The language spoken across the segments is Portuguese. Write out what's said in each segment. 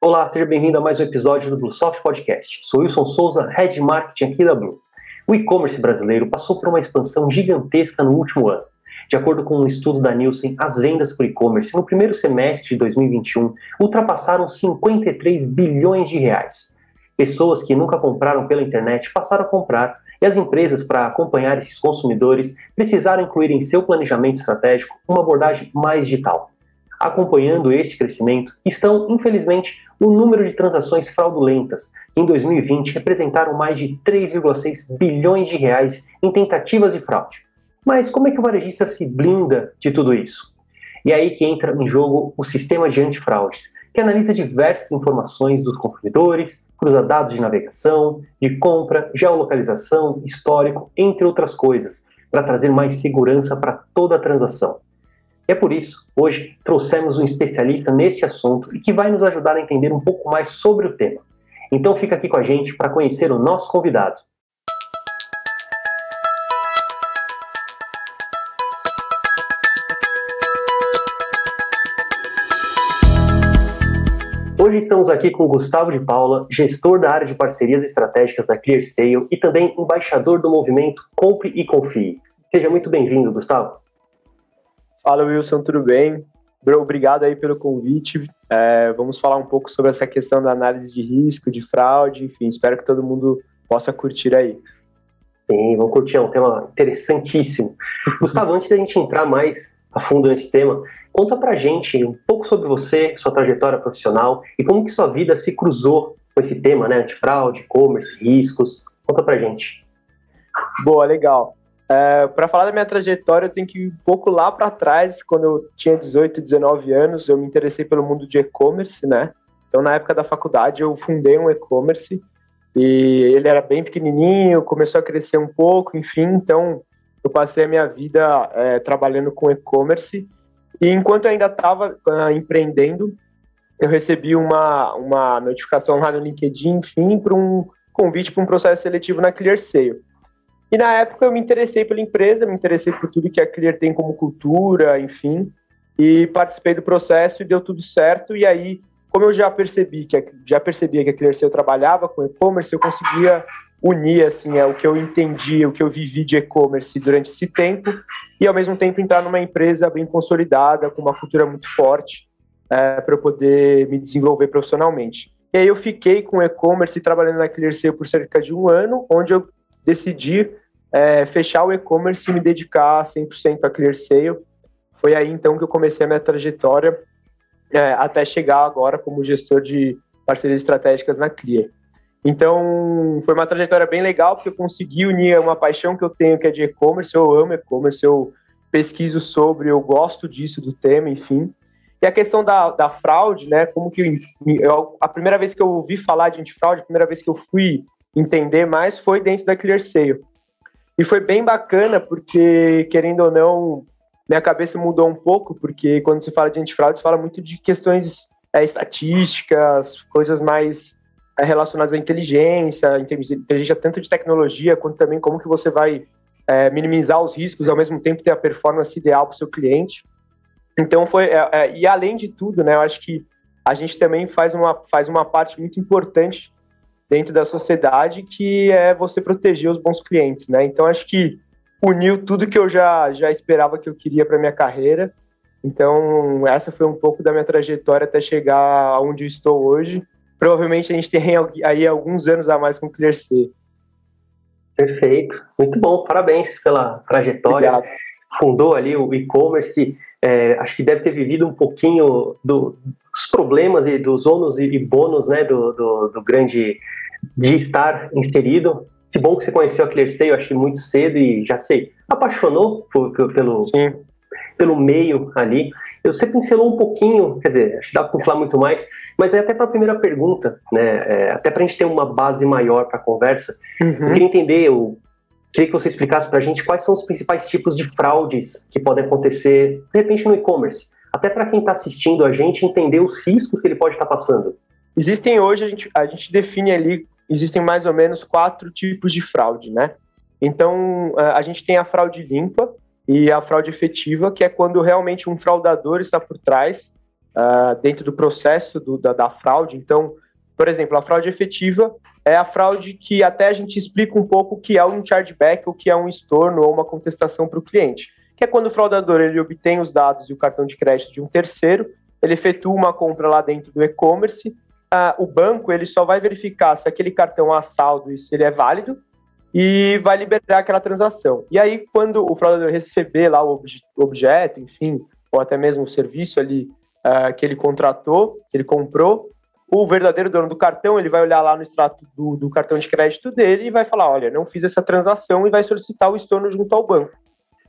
Olá, seja bem-vindo a mais um episódio do Bluesoft Podcast. Sou Wilson Souza, Head de Marketing aqui da Blue. O e-commerce brasileiro passou por uma expansão gigantesca no último ano. De acordo com um estudo da Nielsen, as vendas por e-commerce no primeiro semestre de 2021 ultrapassaram 53 bilhões de reais. Pessoas que nunca compraram pela internet passaram a comprar, e as empresas, para acompanhar esses consumidores, precisaram incluir em seu planejamento estratégico uma abordagem mais digital. Acompanhando este crescimento estão, infelizmente, o número de transações fraudulentas, que em 2020 representaram mais de 3,6 bilhões de reais em tentativas de fraude. Mas como é que o varejista se blinda de tudo isso? E é aí que entra em jogo o sistema de antifraudes, que analisa diversas informações dos consumidores, cruza dados de navegação, de compra, geolocalização, histórico, entre outras coisas, para trazer mais segurança para toda a transação. É por isso, hoje, trouxemos um especialista neste assunto e que vai nos ajudar a entender um pouco mais sobre o tema. Então fica aqui com a gente para conhecer o nosso convidado. Hoje estamos aqui com o Gustavo de Paula, gestor da área de parcerias estratégicas da ClearSale e também embaixador do movimento Compre e Confie. Seja muito bem-vindo, Gustavo. Fala, Wilson, tudo bem? Obrigado aí pelo convite. Vamos falar um pouco sobre essa questão da análise de risco, de fraude, enfim, espero que todo mundo possa curtir aí. Sim, vamos curtir, é um tema interessantíssimo. Gustavo, antes da gente entrar mais a fundo nesse tema, conta pra gente um pouco sobre você, sua trajetória profissional e como que sua vida se cruzou com esse tema, né? Antifraude, e-commerce, riscos. Conta pra gente. Boa, legal. Para falar da minha trajetória, eu tenho que ir um pouco lá para trás. Quando eu tinha 18, 19 anos, eu me interessei pelo mundo de e-commerce, né? Então, na época da faculdade, eu fundei um e-commerce e ele era bem pequenininho, começou a crescer um pouco, enfim. Então, eu passei a minha vida trabalhando com e-commerce e enquanto eu ainda estava empreendendo, eu recebi uma notificação lá no LinkedIn, enfim, para um convite para um processo seletivo na ClearSale. E na época eu me interessei pela empresa, me interessei por tudo que a Clear tem como cultura, enfim, e participei do processo e deu tudo certo. E aí, como eu já percebia que a ClearSale trabalhava com e-commerce, eu conseguia unir assim, o que eu entendi, o que eu vivi de e-commerce durante esse tempo e ao mesmo tempo entrar numa empresa bem consolidada, com uma cultura muito forte, para eu poder me desenvolver profissionalmente. E aí eu fiquei com e-commerce trabalhando na ClearSale por cerca de um ano, onde eu decidi fechar o e-commerce e me dedicar 100% a ClearSale. Foi aí, então, que eu comecei a minha trajetória até chegar agora como gestor de parcerias estratégicas na Clear. Então, foi uma trajetória bem legal, porque eu consegui unir uma paixão que eu tenho, que é de e-commerce. Eu amo e-commerce, eu pesquiso sobre, eu gosto disso, do tema, enfim. E a questão da fraude, né, como que a primeira vez que eu ouvi falar de antifraude, a primeira vez que eu fui entender mais foi dentro da ClearSale. E foi bem bacana porque, querendo ou não, minha cabeça mudou um pouco, porque quando se fala de antifraude, se fala muito de questões estatísticas, coisas mais relacionadas à inteligência tanto de tecnologia, quanto também como que você vai minimizar os riscos e ao mesmo tempo ter a performance ideal para o seu cliente. Então e além de tudo, né, eu acho que a gente também faz uma parte muito importante dentro da sociedade, que é você proteger os bons clientes, né? Então, acho que uniu tudo que eu já esperava que eu queria para minha carreira. Então, essa foi um pouco da minha trajetória até chegar onde eu estou hoje. Provavelmente a gente tem aí alguns anos a mais com o ClearSale. Perfeito, muito bom, parabéns pela trajetória. Obrigado. Fundou ali o e-commerce, acho que deve ter vivido um pouquinho dos problemas e dos ônus e bônus, né, do grande de estar inserido. Que bom que você conheceu a ClearSale, acho que muito cedo e já sei, apaixonou pelo meio ali. Você pincelou um pouquinho, quer dizer, acho que dá para pincelar muito mais, mas até para a primeira pergunta, né, até para a gente ter uma base maior para a conversa, eu queria entender, queria que você explicasse para a gente quais são os principais tipos de fraudes que podem acontecer, de repente, no e-commerce. Até para quem está assistindo a gente entender os riscos que ele pode estar passando. Existem hoje, a gente define ali, existem mais ou menos 4 tipos de fraude, né? Então, a gente tem a fraude limpa e a fraude efetiva, que é quando realmente um fraudador está por trás dentro do processo da fraude. Então, por exemplo, a fraude efetiva é a fraude que até a gente explica um pouco o que é um chargeback, o que é um estorno ou uma contestação para o cliente, que é quando o fraudador ele obtém os dados e o cartão de crédito de um terceiro, ele efetua uma compra lá dentro do e-commerce, o banco ele só vai verificar se aquele cartão a saldo e se ele é válido e vai liberar aquela transação. E aí, quando o fraudador receber lá o objeto, enfim, ou até mesmo o serviço ali que ele contratou, que ele comprou, o verdadeiro dono do cartão, ele vai olhar lá no extrato do cartão de crédito dele e vai falar, olha, não fiz essa transação, e vai solicitar o estorno junto ao banco.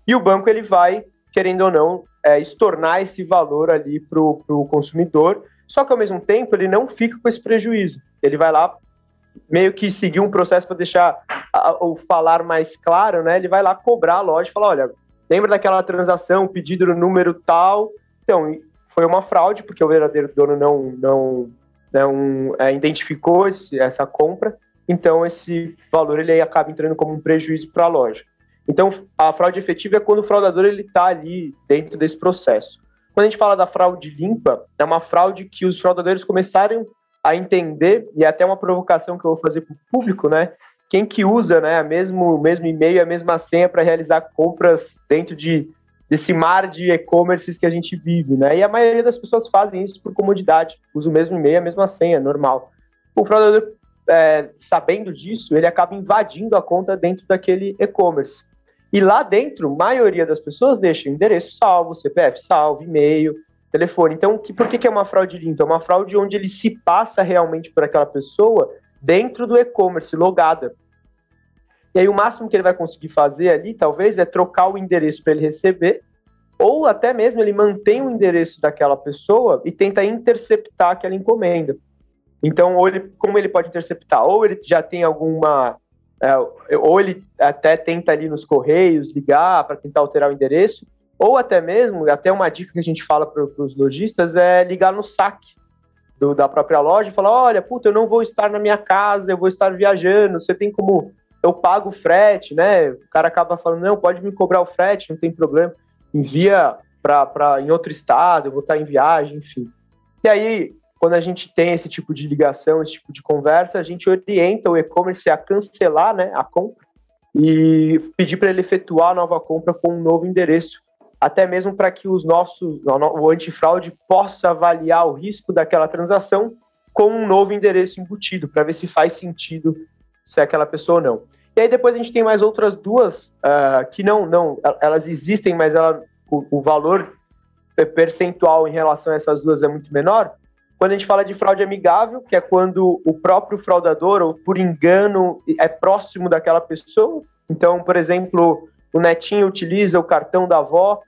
E o banco, ele vai, querendo ou não, estornar esse valor ali para o consumidor, só que ao mesmo tempo ele não fica com esse prejuízo. Ele vai lá meio que seguir um processo para deixar o falar mais claro, né? Ele vai lá cobrar a loja e falar, olha, lembra daquela transação, pedido no número tal? Então, foi uma fraude, porque o verdadeiro dono não identificou essa compra, então esse valor ele acaba entrando como um prejuízo para a loja. Então, a fraude efetiva é quando o fraudador está ali dentro desse processo. Quando a gente fala da fraude limpa, é uma fraude que os fraudadores começaram a entender, e é até uma provocação que eu vou fazer para o público, né? Quem que usa, né, o mesmo e-mail, a mesma senha para realizar compras dentro desse mar de e-commerces que a gente vive, né? E a maioria das pessoas fazem isso por comodidade, usa o mesmo e-mail, a mesma senha, normal. O fraudador, sabendo disso, ele acaba invadindo a conta dentro daquele e-commerce. E lá dentro, a maioria das pessoas deixa o endereço salvo, CPF salvo, e-mail, telefone. Então, por que é uma fraude limpa? É uma fraude onde ele se passa realmente por aquela pessoa dentro do e-commerce, logada. E aí o máximo que ele vai conseguir fazer ali, talvez, é trocar o endereço para ele receber, ou até mesmo ele mantém o endereço daquela pessoa e tenta interceptar aquela encomenda. Então, como ele pode interceptar? Ou ele já tem ou ele até tenta ali nos correios ligar para tentar alterar o endereço, ou até mesmo, até uma dica que a gente fala para os lojistas é ligar no saque da própria loja e falar, olha, eu não vou estar na minha casa, eu vou estar viajando, você tem como... Eu pago o frete, né? O cara acaba falando, não, pode me cobrar o frete, não tem problema. Envia em outro estado, eu vou estar em viagem, enfim. E aí, quando a gente tem esse tipo de ligação, esse tipo de conversa, a gente orienta o e-commerce a cancelar, né, a compra e pedir para ele efetuar a nova compra com um novo endereço. Até mesmo para que o antifraude possa avaliar o risco daquela transação com um novo endereço embutido, para ver se faz sentido se é aquela pessoa ou não. E aí depois a gente tem mais outras duas que elas existem, mas o valor percentual em relação a essas duas é muito menor. Quando a gente fala de fraude amigável, que é quando o próprio fraudador, ou por engano, é próximo daquela pessoa. Então, por exemplo, o netinho utiliza o cartão da avó,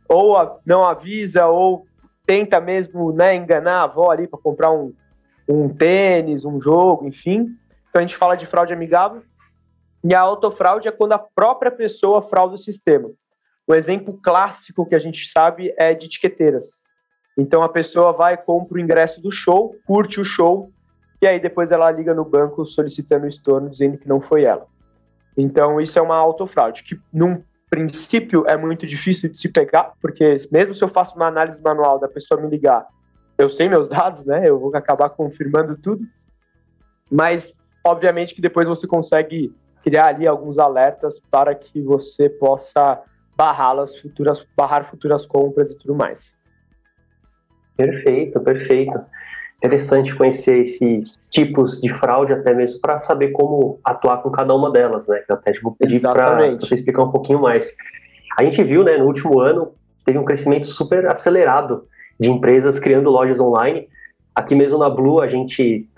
ou não avisa, ou tenta mesmo, né, enganar a avó ali para comprar um tênis, um jogo, enfim. Então a gente fala de fraude amigável. E a autofraude é quando a própria pessoa frauda o sistema. O exemplo clássico que a gente sabe é de etiqueteiras. Então a pessoa vai, compra o ingresso do show, curte o show, e aí depois ela liga no banco solicitando o estorno, dizendo que não foi ela. Então isso é uma autofraude, que num princípio é muito difícil de se pegar, porque mesmo se eu faço uma análise manual da pessoa me ligar, eu sei meus dados, né? Eu vou acabar confirmando tudo, mas obviamente que depois você consegue criar ali alguns alertas para que você possa barrar futuras compras e tudo mais. Perfeito. Interessante conhecer esses tipos de fraude, até mesmo para saber como atuar com cada uma delas, né? Que eu até vou pedir para você explicar um pouquinho mais. A gente viu, né, no último ano, teve um crescimento super acelerado de empresas criando lojas online. Aqui mesmo na Blue,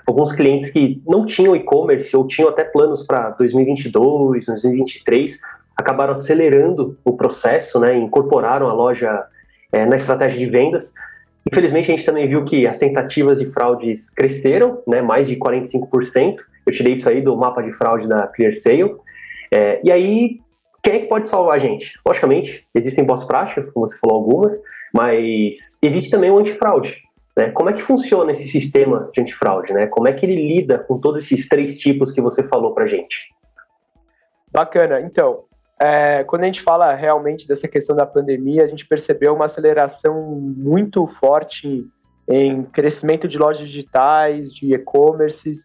alguns clientes que não tinham e-commerce ou tinham até planos para 2022, 2023, acabaram acelerando o processo, né? Incorporaram a loja na estratégia de vendas. Infelizmente, a gente também viu que as tentativas de fraudes cresceram, né, mais de 45%. Eu tirei isso aí do mapa de fraude da ClearSale. E aí, quem é que pode salvar a gente? Logicamente, existem boas práticas, como você falou algumas, mas existe também o antifraude. Né? Como é que funciona esse sistema de antifraude? Né? Como é que ele lida com todos esses 3 tipos que você falou pra gente? Bacana. Então, quando a gente fala realmente dessa questão da pandemia, a gente percebeu uma aceleração muito forte em crescimento de lojas digitais, de e-commerce,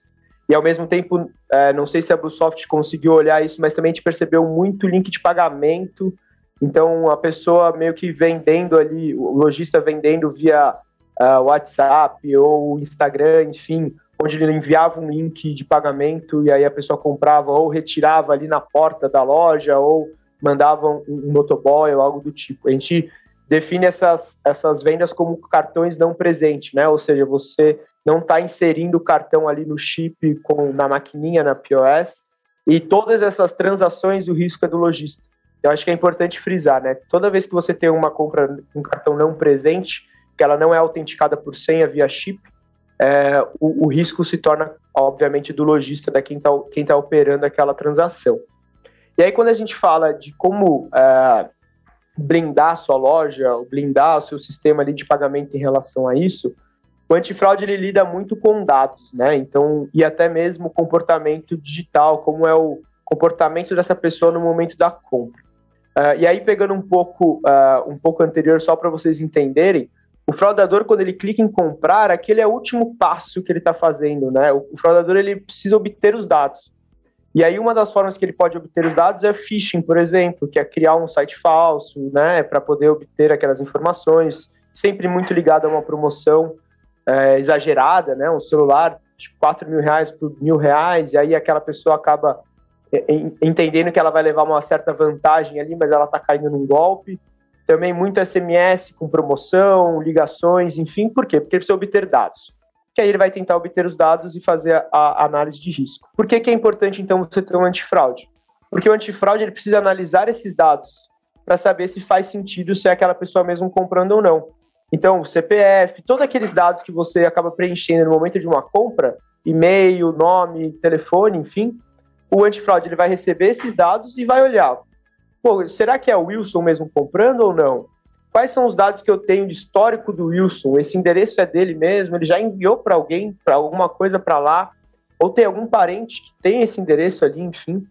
e ao mesmo tempo, não sei se a Bluesoft conseguiu olhar isso, mas também a gente percebeu muito link de pagamento. Então, a pessoa meio que vendendo ali, o lojista vendendo via WhatsApp ou Instagram, enfim, onde ele enviava um link de pagamento e aí a pessoa comprava ou retirava ali na porta da loja ou mandava um motoboy ou algo do tipo. A gente define essas vendas como cartões não presentes, né? Ou seja, você não está inserindo o cartão ali no chip na maquininha, na POS, e todas essas transações, o risco é do lojista. Eu acho que é importante frisar, né? Toda vez que você tem uma compra com cartão não presente, que ela não é autenticada por senha via chip, o risco se torna, obviamente, do lojista, da quem tá operando aquela transação. E aí, quando a gente fala de como blindar a sua loja, blindar o seu sistema ali de pagamento em relação a isso, o antifraude ele lida muito com dados, né? Então, e até mesmo comportamento digital, como é o comportamento dessa pessoa no momento da compra. E aí, pegando um pouco anterior, só para vocês entenderem, o fraudador, quando ele clica em comprar, aquele é o último passo que ele está fazendo, né? O fraudador ele precisa obter os dados. E aí, uma das formas que ele pode obter os dados é phishing, por exemplo, que é criar um site falso, né? Para poder obter aquelas informações, sempre muito ligado a uma promoção exagerada, né? Um celular de R$4.000 por R$1.000, e aí aquela pessoa acaba entendendo que ela vai levar uma certa vantagem ali, mas ela está caindo num golpe. Também muito SMS com promoção, ligações, enfim. Por quê? Porque ele precisa obter dados. Que aí ele vai tentar obter os dados e fazer a análise de risco. Por que é importante, então, você ter um antifraude? Porque o antifraude ele precisa analisar esses dados para saber se faz sentido se é aquela pessoa mesmo comprando ou não. Então, o CPF, todos aqueles dados que você acaba preenchendo no momento de uma compra, e-mail, nome, telefone, enfim, o antifraude ele vai receber esses dados e vai olhar. Pô, será que é o Wilson mesmo comprando ou não? Quais são os dados que eu tenho de histórico do Wilson? Esse endereço é dele mesmo? Ele já enviou para alguém, para alguma coisa para lá? Ou tem algum parente que tem esse endereço ali, enfim?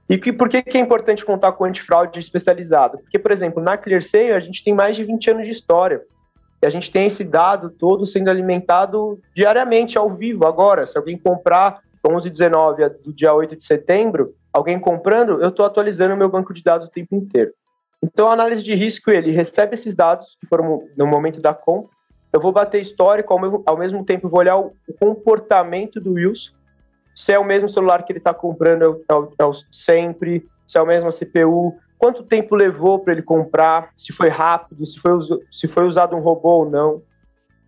E por que é importante contar com antifraude especializado? Porque, por exemplo, na ClearSale a gente tem mais de 20 anos de história. E a gente tem esse dado todo sendo alimentado diariamente, ao vivo, agora. Se alguém comprar 11/19 do dia 8 de setembro, alguém comprando, eu estou atualizando o meu banco de dados o tempo inteiro. Então, a análise de risco, ele recebe esses dados que foram no momento da compra, eu vou bater histórico, ao mesmo tempo vou olhar o comportamento do Wilson, se é o mesmo celular que ele está comprando sempre, se é a mesma CPU, quanto tempo levou para ele comprar, se foi rápido, se foi usado um robô ou não.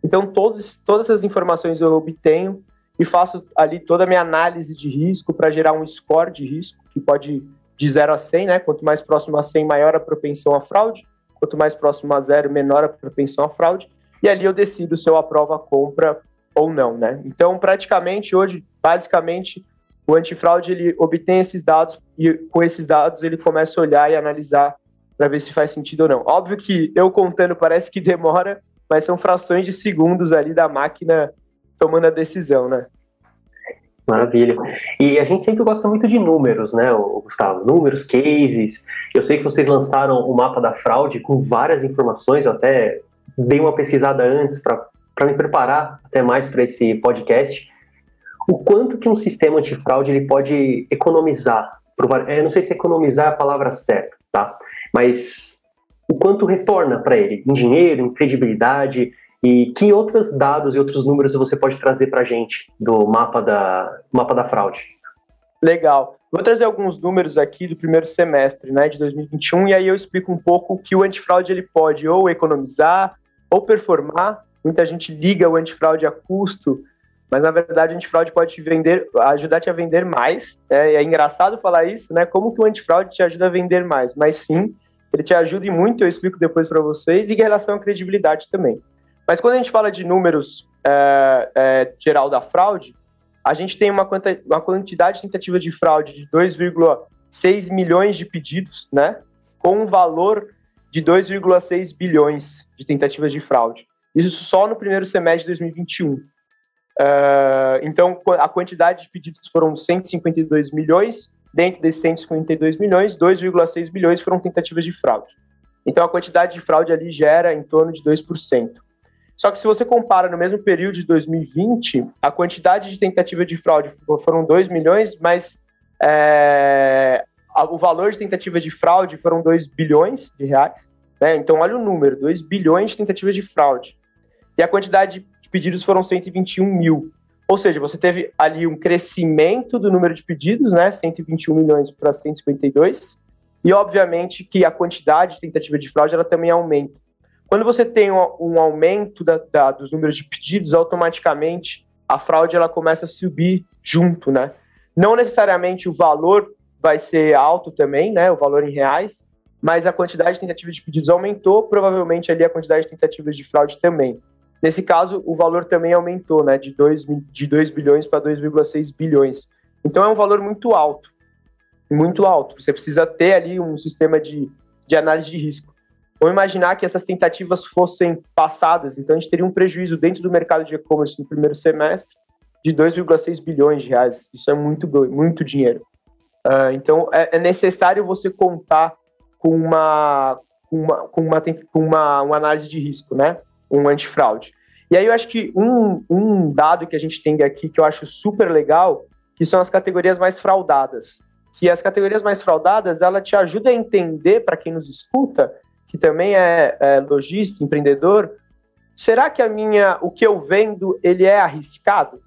Então, todas essas informações eu obtenho e faço ali toda a minha análise de risco para gerar um score de risco, que pode de 0 a 100, né? Quanto mais próximo a 100, maior a propensão à fraude. Quanto mais próximo a 0, menor a propensão à fraude. E ali eu decido se eu aprovo a compra ou não, né? Então, praticamente, hoje, basicamente, o antifraude, ele obtém esses dados e com esses dados ele começa a olhar e analisar para ver se faz sentido ou não. Óbvio que eu contando parece que demora, mas são frações de segundos ali da máquina tomando a decisão, né? Maravilha. E a gente sempre gosta muito de números, né, Gustavo? Números, cases. Eu sei que vocês lançaram o mapa da fraude com várias informações. Eu até dei uma pesquisada antes para me preparar até mais para esse podcast. O quanto que um sistema antifraude ele pode economizar? Eu não sei se economizar é a palavra certa, tá? Mas o quanto retorna para ele em dinheiro, em credibilidade. E que outros dados e outros números você pode trazer para a gente do mapa da fraude? Legal. Vou trazer alguns números aqui do primeiro semestre, né, de 2021, e aí eu explico um pouco que o antifraude ele pode ou economizar ou performar. Muita gente liga o antifraude a custo, mas na verdade o antifraude pode ajudar-te a vender mais. É engraçado falar isso, né? Como que o antifraude te ajuda a vender mais? Mas sim, ele te ajuda e muito, eu explico depois para vocês, e em relação à credibilidade também. Mas quando a gente fala de números geral da fraude, a gente tem uma quantidade de tentativas de fraude de 2,6 milhões de pedidos, né, com um valor de 2,6 bilhões de tentativas de fraude. Isso só no primeiro semestre de 2021. Então, a quantidade de pedidos foram 152 milhões, dentro desses 152 milhões, 2,6 bilhões foram tentativas de fraude. Então, a quantidade de fraude ali gera em torno de 2%. Só que se você compara no mesmo período de 2020, a quantidade de tentativa de fraude foram 2 milhões, mas o valor de tentativa de fraude foram 2 bilhões de reais. Né? Então, olha o número, 2 bilhões de tentativas de fraude. E a quantidade de pedidos foram 121 mil. Ou seja, você teve ali um crescimento do número de pedidos, né? 121 milhões para 152. E, obviamente, que a quantidade de tentativa de fraude ela também aumenta. Quando você tem um aumento dos números de pedidos, automaticamente a fraude ela começa a subir junto, né? Não necessariamente o valor vai ser alto também, né? O valor em reais, mas a quantidade de tentativas de pedidos aumentou, provavelmente ali a quantidade de tentativas de fraude também. Nesse caso, o valor também aumentou, né? De 2 bilhões para 2,6 bilhões. Então é um valor muito alto. Muito alto. Você precisa ter ali um sistema de análise de risco. Vamos imaginar que essas tentativas fossem passadas, então a gente teria um prejuízo dentro do mercado de e-commerce no primeiro semestre de 2,6 bilhões de reais. Isso é muito dinheiro. Então é necessário você contar com uma análise de risco, né? Um antifraude. E aí eu acho que um dado que a gente tem aqui que eu acho super legal, que são as categorias mais fraudadas. Que as categorias mais fraudadas, ela te ajuda a entender, para quem nos escuta, que também é lojista, empreendedor, será que o que eu vendo, ele é arriscado?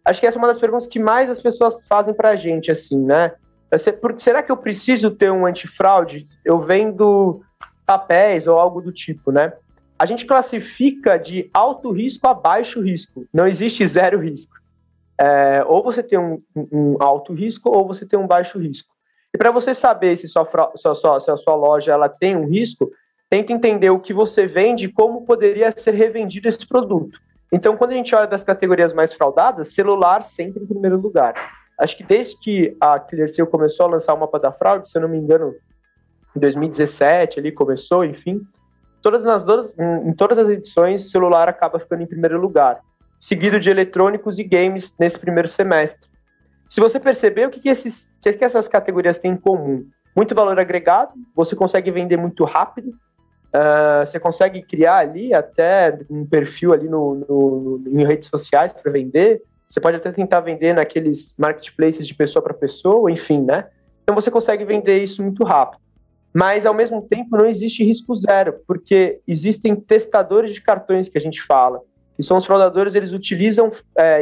Acho que essa é uma das perguntas que mais as pessoas fazem pra gente, assim, né? Será que eu preciso ter um antifraude? Eu vendo papéis ou algo do tipo, né? A gente classifica de alto risco a baixo risco. Não existe zero risco. Ou você tem um alto risco ou você tem um baixo risco. E para você saber se a sua loja ela tem um risco, tenta entender o que você vende e como poderia ser revendido esse produto. Então, quando a gente olha das categorias mais fraudadas, celular sempre em primeiro lugar. Acho que desde que a ClearSale começou a lançar o mapa da fraude, se eu não me engano, em 2017 ali começou, enfim, em todas as edições, celular acaba ficando em primeiro lugar, seguido de eletrônicos e games nesse primeiro semestre. Se você perceber, o que essas categorias têm em comum? Muito valor agregado, você consegue vender muito rápido, você consegue criar ali até um perfil ali em redes sociais para vender, você pode até tentar vender naqueles marketplaces de pessoa para pessoa, enfim, né? Então você consegue vender isso muito rápido. Mas, ao mesmo tempo, não existe risco zero, porque existem testadores de cartões que a gente fala. E são os fraudadores, eles utilizam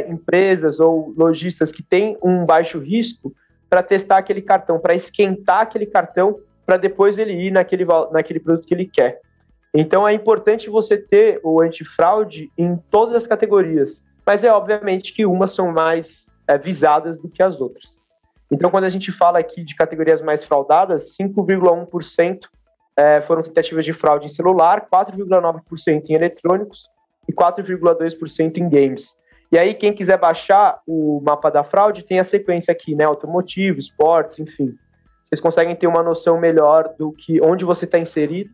empresas ou lojistas que têm um baixo risco para testar aquele cartão, para esquentar aquele cartão, para depois ele ir naquele produto que ele quer. Então é importante você ter o antifraude em todas as categorias, mas é obviamente que umas são mais visadas do que as outras. Então quando a gente fala aqui de categorias mais fraudadas, 5,1% foram tentativas de fraude em celular, 4,9% em eletrônicos, e 4,2% em games. E aí, quem quiser baixar o mapa da fraude, tem a sequência aqui, né? Automotivo, esportes, enfim. Vocês conseguem ter uma noção melhor do que onde você está inserido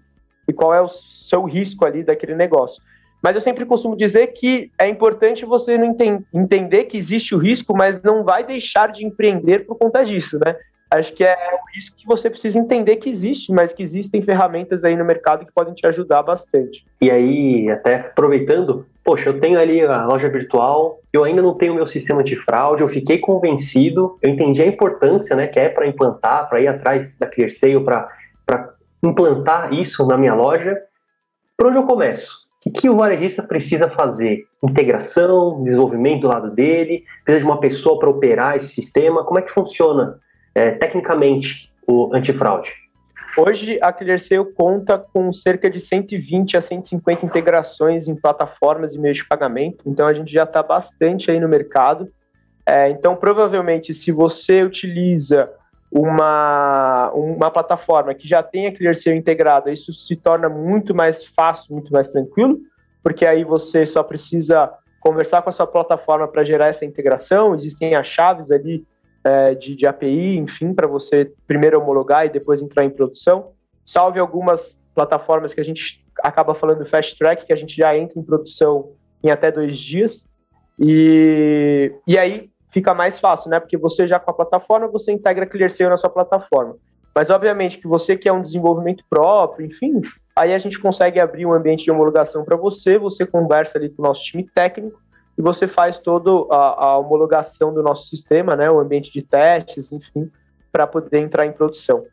e qual é o seu risco ali daquele negócio. Mas eu sempre costumo dizer que é importante você não entender que existe o risco, mas não vai deixar de empreender por conta disso, né? Acho que é um risco que você precisa entender que existe, mas que existem ferramentas aí no mercado que podem te ajudar bastante. E aí, até aproveitando, poxa, eu tenho ali a loja virtual, eu ainda não tenho o meu sistema de fraude, eu fiquei convencido, eu entendi a importância, né, que é para implantar, para ir atrás da ClearSale, para implantar isso na minha loja. Por onde eu começo? O que o varejista precisa fazer? Integração, desenvolvimento do lado dele? Precisa de uma pessoa para operar esse sistema? Como é que funciona tecnicamente o antifraude? Hoje a ClearSale conta com cerca de 120 a 150 integrações em plataformas e meios de pagamento, então a gente já está bastante aí no mercado. Então provavelmente se você utiliza uma plataforma que já tem a ClearSale integrada, isso se torna muito mais fácil, muito mais tranquilo, porque aí você só precisa conversar com a sua plataforma para gerar essa integração, existem as chaves ali de API, enfim, para você primeiro homologar e depois entrar em produção. Salve algumas plataformas que a gente acaba falando fast track, que a gente já entra em produção em até 2 dias. E aí fica mais fácil, né? Porque você já com a plataforma, você integra a ClearSale na sua plataforma. Mas, obviamente, que você quer um desenvolvimento próprio, enfim, Aí a gente consegue abrir um ambiente de homologação para você conversa ali com o nosso time técnico e você faz toda a homologação do nosso sistema, né, o ambiente de testes, enfim, para poder entrar em produção.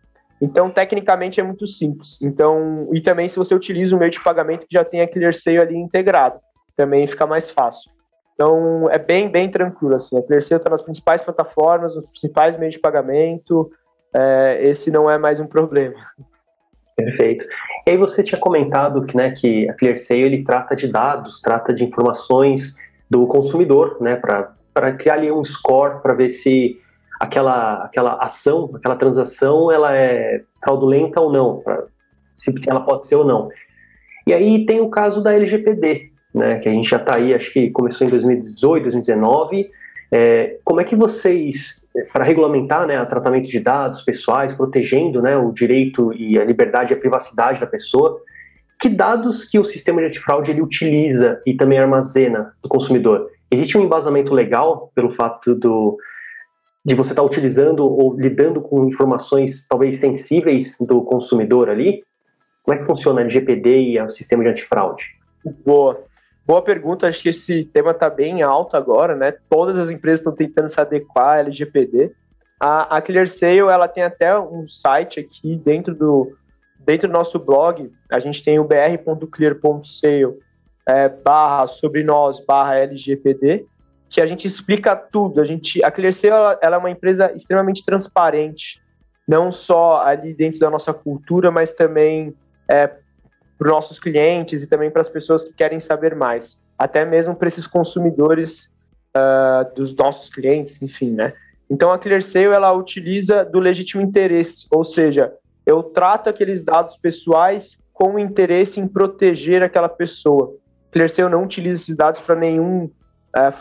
Então, tecnicamente, é muito simples. Então, e também se você utiliza um meio de pagamento que já tem a ClearSale ali integrado, também fica mais fácil. Então, é bem tranquilo, assim. A ClearSale está nas principais plataformas, nos principais meios de pagamento, esse não é mais um problema. Perfeito. E aí você tinha comentado que, né, que a ClearSale ele trata de dados, trata de informações do consumidor, né, para criar ali um score para ver se aquela ação, aquela transação, ela é fraudulenta ou não, se ela pode ser ou não. E aí tem o caso da LGPD, né, que a gente já está aí, acho que começou em 2018, 2019. Como é que vocês, para regulamentar, né, o tratamento de dados pessoais, protegendo, né, o direito e a liberdade e a privacidade da pessoa, que dados que o sistema de antifraude ele utiliza e também armazena do consumidor? Existe um embasamento legal pelo fato de você estar utilizando ou lidando com informações talvez sensíveis do consumidor ali? Como é que funciona a LGPD e o sistema de antifraude? Boa pergunta, acho que esse tema está bem alto agora, né? Todas as empresas estão tentando se adequar à LGPD. A ClearSale, ela tem até um site aqui dentro do nosso blog, a gente tem o br.clear.sale sobre nós /LGPD, que a gente explica tudo. A ClearSale, ela é uma empresa extremamente transparente, não só ali dentro da nossa cultura, mas também para os nossos clientes e também para as pessoas que querem saber mais, até mesmo para esses consumidores dos nossos clientes, enfim, né? Então, a ClearSale, ela utiliza do legítimo interesse, ou seja, eu trato aqueles dados pessoais com interesse em proteger aquela pessoa. ClearSale não utiliza esses dados para nenhuma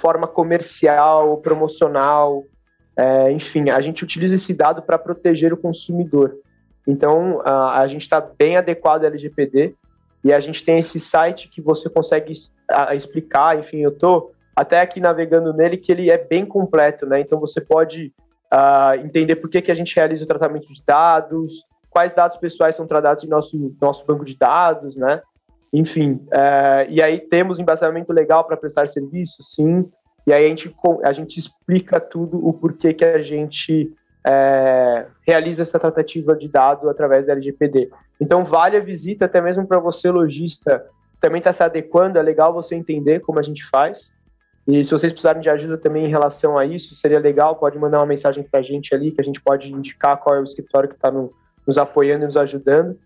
forma comercial ou promocional, enfim, a gente utiliza esse dado para proteger o consumidor. Então, a gente está bem adequado à LGPD e a gente tem esse site que você consegue explicar, enfim, eu estou até aqui navegando nele, que ele é bem completo, né? Então, você pode entender por que a gente realiza o tratamento de dados, quais dados pessoais são tratados em nosso banco de dados, né? Enfim, e aí temos embasamento legal para prestar serviço, sim, e aí a gente explica tudo o porquê que a gente realiza essa tratativa de dado através da LGPD. Então, vale a visita, até mesmo para você, lojista, também está se adequando, é legal você entender como a gente faz, e se vocês precisarem de ajuda também em relação a isso, seria legal, pode mandar uma mensagem para a gente ali, que a gente pode indicar qual é o escritório que está nos apoiando e nos ajudando.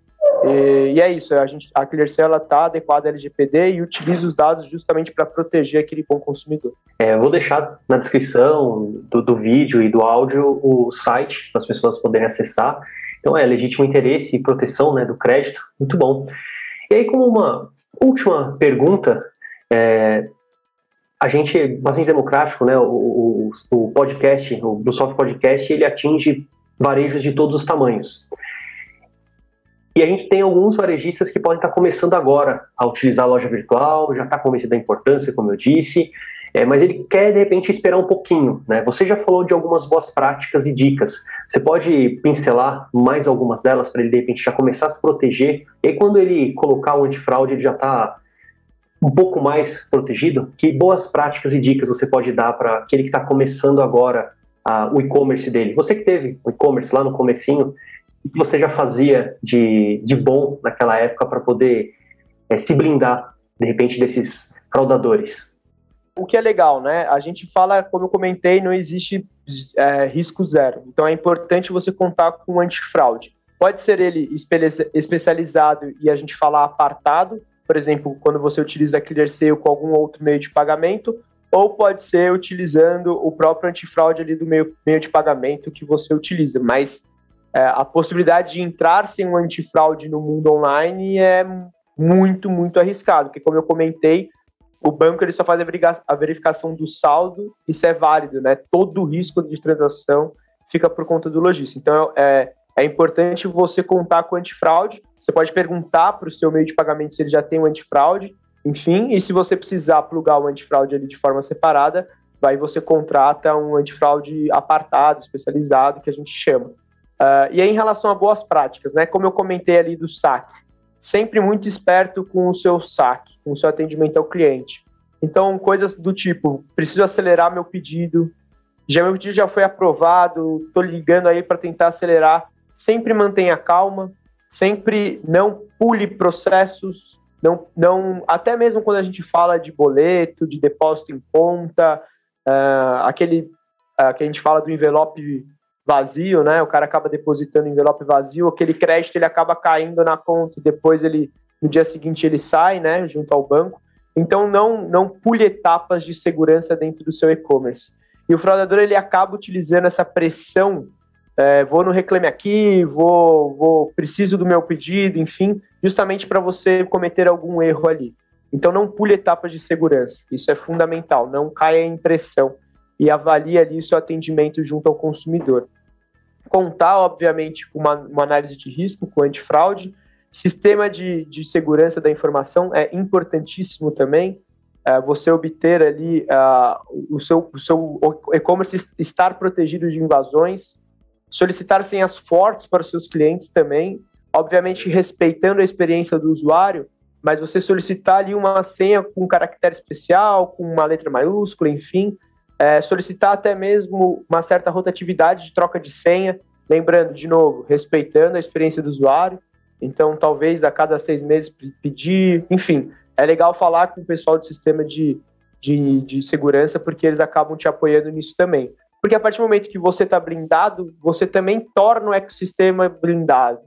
E é isso, a ClearSale está adequada à LGPD e utiliza os dados justamente para proteger aquele bom consumidor. Eu vou deixar na descrição do vídeo e do áudio o site para as pessoas poderem acessar. Então, legítimo interesse e proteção, né, do crédito, muito bom. E aí, como uma última pergunta, a gente é bastante democrático, né, o podcast, o BlueSoft Podcast, ele atinge varejos de todos os tamanhos. E a gente tem alguns varejistas que podem estar começando agora a utilizar a loja virtual, já está convencido da importância, como eu disse, mas ele quer, de repente, esperar um pouquinho, né? Você já falou de algumas boas práticas e dicas. Você pode pincelar mais algumas delas para ele, de repente, já começar a se proteger? E aí, quando ele colocar o antifraude, ele já está um pouco mais protegido? Que boas práticas e dicas você pode dar para aquele que está começando agora o e-commerce dele? Você que teve o e-commerce lá no comecinho, o que você já fazia de bom naquela época para poder se blindar, de repente, desses fraudadores? O que é legal, né? A gente fala, como eu comentei, não existe risco zero. Então, é importante você contar com um antifraude. Pode ser ele especializado e a gente falar apartado, por exemplo, quando você utiliza a ClearSale com algum outro meio de pagamento, ou pode ser utilizando o próprio antifraude ali do meio de pagamento que você utiliza. Mas a possibilidade de entrar sem um antifraude no mundo online é muito, muito arriscado, porque, como eu comentei, o banco ele só faz a verificação do saldo, isso é válido, né? Todo o risco de transação fica por conta do lojista. Então, é importante você contar com o antifraude. Você pode perguntar para o seu meio de pagamento se ele já tem um antifraude, enfim, e se você precisar plugar o antifraude ali de forma separada, aí você contrata um antifraude apartado, especializado, que a gente chama. E aí, em relação a boas práticas, né? Como eu comentei ali do saque, sempre muito esperto com o seu saque, com o seu atendimento ao cliente. Então, coisas do tipo, preciso acelerar meu pedido já foi aprovado, estou ligando aí para tentar acelerar. Sempre mantenha calma, sempre não pule processos, não, até mesmo quando a gente fala de boleto, de depósito em conta, aquele que a gente fala do envelope vazio, né? O cara acaba depositando envelope vazio, aquele crédito ele acaba caindo na conta, depois no dia seguinte ele sai, né, junto ao banco. Então não pule etapas de segurança dentro do seu e-commerce. E o fraudador ele acaba utilizando essa pressão, vou no Reclame Aqui, preciso do meu pedido, enfim, justamente para você cometer algum erro ali. Então não pule etapas de segurança, isso é fundamental, não caia em pressão e avalie ali o seu atendimento junto ao consumidor. Contar, obviamente, com uma análise de risco, com antifraude, sistema de segurança da informação é importantíssimo também, você obter ali o seu e-commerce estar protegido de invasões, solicitar senhas fortes para os seus clientes também, obviamente respeitando a experiência do usuário, mas você solicitar ali uma senha com um caractere especial, com uma letra maiúscula, enfim, solicitar até mesmo uma certa rotatividade de troca de senha, lembrando, de novo, respeitando a experiência do usuário, então talvez a cada 6 meses pedir, enfim, é legal falar com o pessoal do sistema de segurança, porque eles acabam te apoiando nisso também. Porque a partir do momento que você está blindado, você também torna o ecossistema blindado.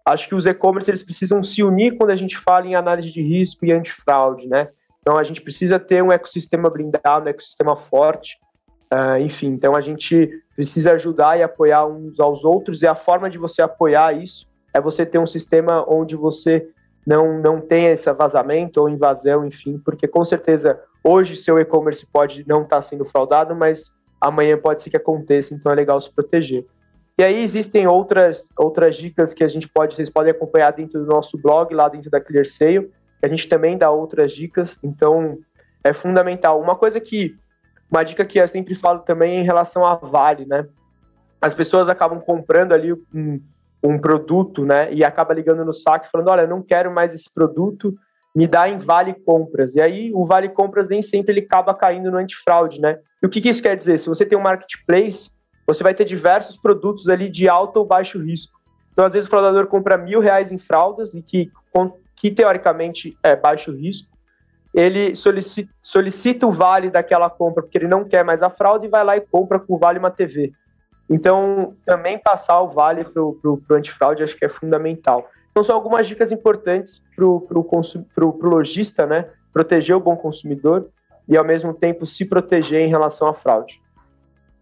Acho que os e-commerce eles precisam se unir quando a gente fala em análise de risco e antifraude, né? Então a gente precisa ter um ecossistema blindado, um ecossistema forte, enfim, então a gente precisa ajudar e apoiar uns aos outros, e a forma de você apoiar isso é você ter um sistema onde você não tenha esse vazamento ou invasão, enfim, porque com certeza hoje seu e-commerce pode não estar sendo fraudado, mas amanhã pode ser que aconteça, então é legal se proteger. E aí existem outras dicas que vocês podem acompanhar dentro do nosso blog, lá dentro da ClearSale, que a gente também dá outras dicas, então é fundamental. Uma dica que eu sempre falo também é em relação à Vale, né? As pessoas acabam comprando ali um produto, né? E acaba ligando no saque falando, olha, eu não quero mais esse produto, me dá em Vale Compras. E aí o Vale Compras nem sempre ele acaba caindo no antifraude, né? E o que isso quer dizer? Se você tem um marketplace, você vai ter diversos produtos ali de alto ou baixo risco. Então, às vezes, o fraudador compra R$1.000 em fraldas, e que teoricamente é baixo risco, ele solicita o vale daquela compra porque ele não quer mais a fraude e vai lá e compra com o vale uma TV. Então, também passar o vale para o antifraude acho que é fundamental. Então, são algumas dicas importantes para o lojista, né? Proteger o bom consumidor e, ao mesmo tempo, se proteger em relação à fraude.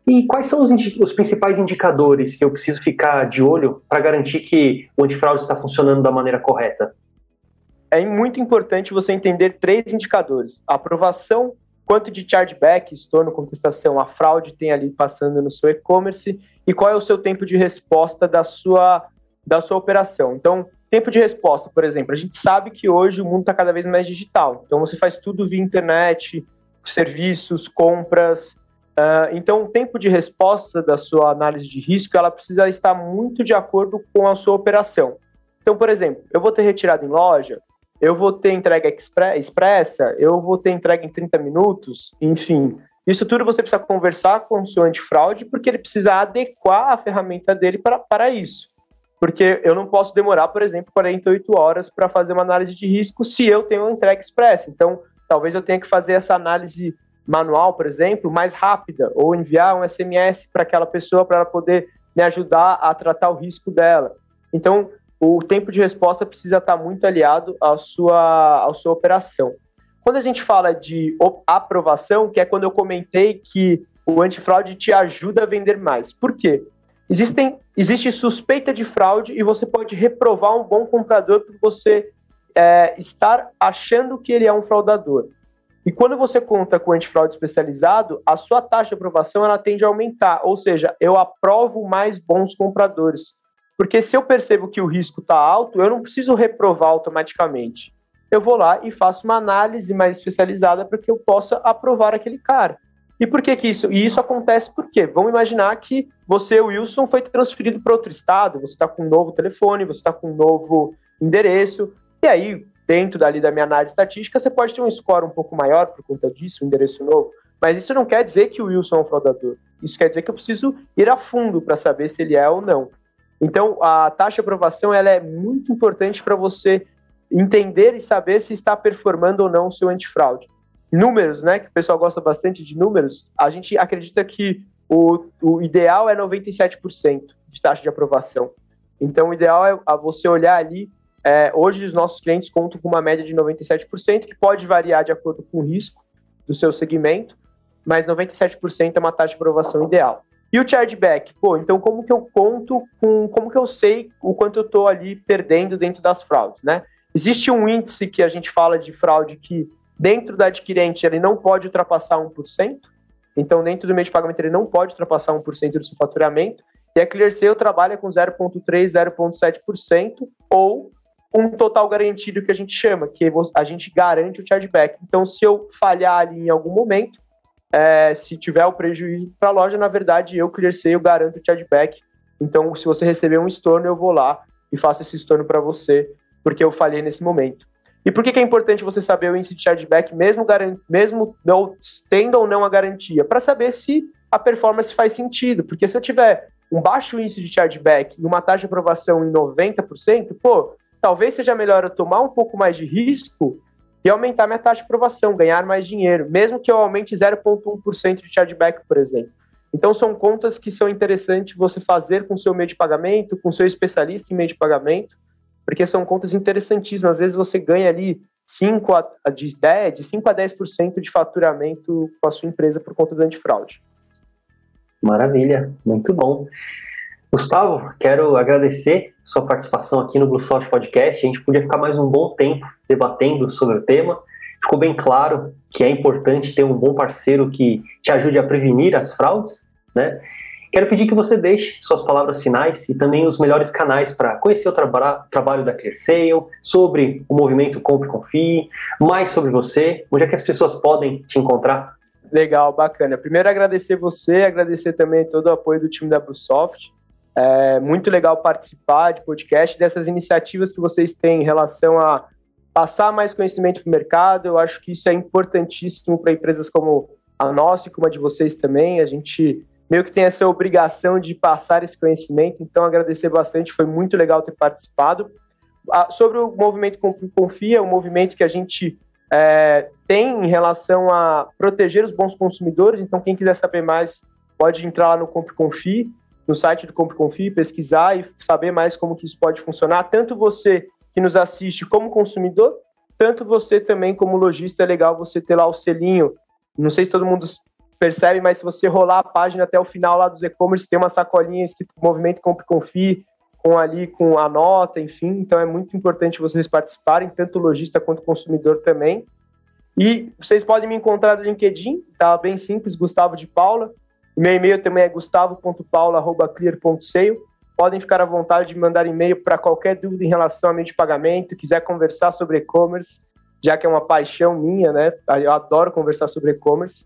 E quais são os principais indicadores que eu preciso ficar de olho para garantir que o antifraude está funcionando da maneira correta? É muito importante você entender 3 indicadores. A aprovação, quanto de chargeback, estorno, contestação, a fraude tem ali passando no seu e-commerce, e qual é o seu tempo de resposta da sua operação. Então, tempo de resposta, por exemplo, a gente sabe que hoje o mundo está cada vez mais digital. Então, você faz tudo via internet, serviços, compras. Então, o tempo de resposta da sua análise de risco, ela precisa estar muito de acordo com a sua operação. Então, por exemplo, eu vou ter retirada em loja, eu vou ter entrega expressa, eu vou ter entrega em 30 minutos, enfim. Isso tudo você precisa conversar com o seu antifraude, porque ele precisa adequar a ferramenta dele para isso. Porque eu não posso demorar, por exemplo, 48 horas para fazer uma análise de risco se eu tenho uma entrega expressa. Então, talvez eu tenha que fazer essa análise manual, por exemplo, mais rápida, ou enviar um SMS para aquela pessoa para ela poder me ajudar a tratar o risco dela. Então, o tempo de resposta precisa estar muito aliado à sua operação. Quando a gente fala de aprovação, que é quando eu comentei que o antifraude te ajuda a vender mais. Por quê? Existe suspeita de fraude e você pode reprovar um bom comprador por você estar achando que ele é um fraudador. E quando você conta com antifraude especializado, a sua taxa de aprovação ela tende a aumentar, ou seja, eu aprovo mais bons compradores. Porque se eu percebo que o risco está alto, eu não preciso reprovar automaticamente. Eu vou lá e faço uma análise mais especializada para que eu possa aprovar aquele cara. E por que isso? E isso acontece por quê? Vamos imaginar que você, Wilson, foi transferido para outro estado, você está com um novo telefone, você está com um novo endereço, E aí, dentro dali da minha análise estatística, você pode ter um score um pouco maior por conta disso, um endereço novo, mas isso não quer dizer que o Wilson é um fraudador. Isso quer dizer que eu preciso ir a fundo para saber se ele é ou não. Então, a taxa de aprovação ela é muito importante para você entender e saber se está performando ou não o seu antifraude. Números, né, que o pessoal gosta bastante de números, a gente acredita que o ideal é 97% de taxa de aprovação. Então, o ideal é você olhar ali, hoje os nossos clientes contam com uma média de 97%, que pode variar de acordo com o risco do seu segmento, mas 97% é uma taxa de aprovação ideal. E o chargeback? Então como que eu conto, como que eu sei o quanto eu estou ali perdendo dentro das fraudes, né? Existe um índice que a gente fala de fraude que dentro da adquirente ele não pode ultrapassar 1%, então dentro do meio de pagamento ele não pode ultrapassar 1% do seu faturamento, e a ClearSale trabalha com 0,3%, 0,7% ou um total garantido que a gente chama, que a gente garante o chargeback. Então se eu falhar ali em algum momento, se tiver o prejuízo para a loja, na verdade, eu, ClearSale, garanto o chargeback. Então, se você receber um estorno, eu vou lá e faço esse estorno para você, porque eu falhei nesse momento. E por que é importante você saber o índice de chargeback, mesmo não, tendo ou não a garantia? Para saber se a performance faz sentido, porque se eu tiver um baixo índice de chargeback e uma taxa de aprovação em 90%, talvez seja melhor eu tomar um pouco mais de risco e aumentar minha taxa de aprovação, ganhar mais dinheiro, mesmo que eu aumente 0,1% de chargeback, por exemplo. Então, são contas que são interessantes você fazer com o seu meio de pagamento, com o seu especialista em meio de pagamento, porque são contas interessantíssimas. Às vezes você ganha ali 5 a 10% de faturamento com a sua empresa por conta do antifraude. Maravilha, muito bom. Gustavo, quero agradecer sua participação aqui no BlueSoft Podcast. A gente podia ficar mais um bom tempo debatendo sobre o tema. Ficou bem claro que é importante ter um bom parceiro que te ajude a prevenir as fraudes, né? Quero pedir que você deixe suas palavras finais e também os melhores canais para conhecer o trabalho da ClearSale, sobre o movimento Compre e Confie, mais sobre você, onde é que as pessoas podem te encontrar. Legal, bacana. Primeiro agradecer você, agradecer também todo o apoio do time da BlueSoft. É muito legal participar de podcast, dessas iniciativas que vocês têm em relação a passar mais conhecimento para o mercado. Eu acho que isso é importantíssimo para empresas como a nossa e como a de vocês também. A gente meio que tem essa obrigação de passar esse conhecimento, então agradecer bastante, foi muito legal ter participado. Sobre o movimento Confia, o movimento que a gente tem em relação a proteger os bons consumidores, então quem quiser saber mais pode entrar lá no Compre Confie, no site do Compre Confie, pesquisar e saber mais como que isso pode funcionar. Tanto você que nos assiste como consumidor, tanto você também como lojista, é legal você ter lá o selinho. Não sei se todo mundo percebe, mas se você rolar a página até o final lá dos e-commerce, tem uma sacolinha escrito Movimento Compre Confie, com a nota, enfim. Então é muito importante vocês participarem, tanto o lojista quanto o consumidor também. E vocês podem me encontrar no LinkedIn, tá bem simples, Gustavo de Paula. O meu e-mail também é gustavo.paula@clear.sale. Podem ficar à vontade de mandar e-mail para qualquer dúvida em relação a meio de pagamento, quiser conversar sobre e-commerce, já que é uma paixão minha, né? Eu adoro conversar sobre e-commerce.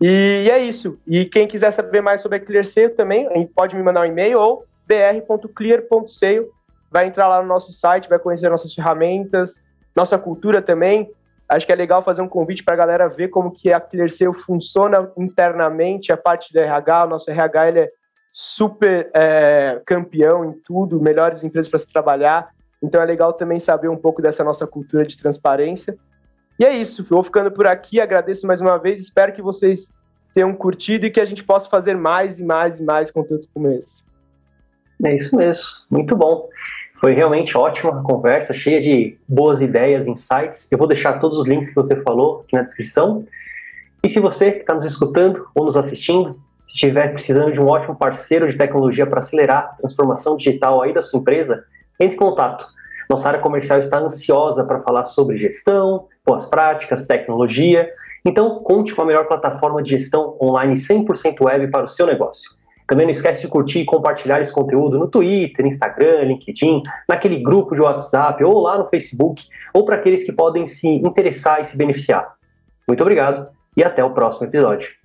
E é isso. E quem quiser saber mais sobre a ClearSale também, pode me mandar um e-mail ou br.clear.sale. Vai entrar lá no nosso site, vai conhecer nossas ferramentas, nossa cultura também. Acho que é legal fazer um convite para a galera ver como que a ClearSale funciona internamente, a parte do RH. O nosso RH ele é super campeão em tudo, melhores empresas para se trabalhar. Então é legal também saber um pouco dessa nossa cultura de transparência. E é isso, vou ficando por aqui, agradeço mais uma vez, espero que vocês tenham curtido e que a gente possa fazer mais e mais e mais conteúdos como esse. É isso mesmo, muito bom. Foi realmente ótima a conversa, cheia de boas ideias, insights. Eu vou deixar todos os links que você falou aqui na descrição. E se você que está nos escutando ou nos assistindo, estiver precisando de um ótimo parceiro de tecnologia para acelerar a transformação digital aí da sua empresa, entre em contato. Nossa área comercial está ansiosa para falar sobre gestão, boas práticas, tecnologia. Então, conte com a melhor plataforma de gestão online 100% web para o seu negócio. Também não esquece de curtir e compartilhar esse conteúdo no Twitter, Instagram, LinkedIn, naquele grupo de WhatsApp ou lá no Facebook, ou para aqueles que podem se interessar e se beneficiar. Muito obrigado e até o próximo episódio.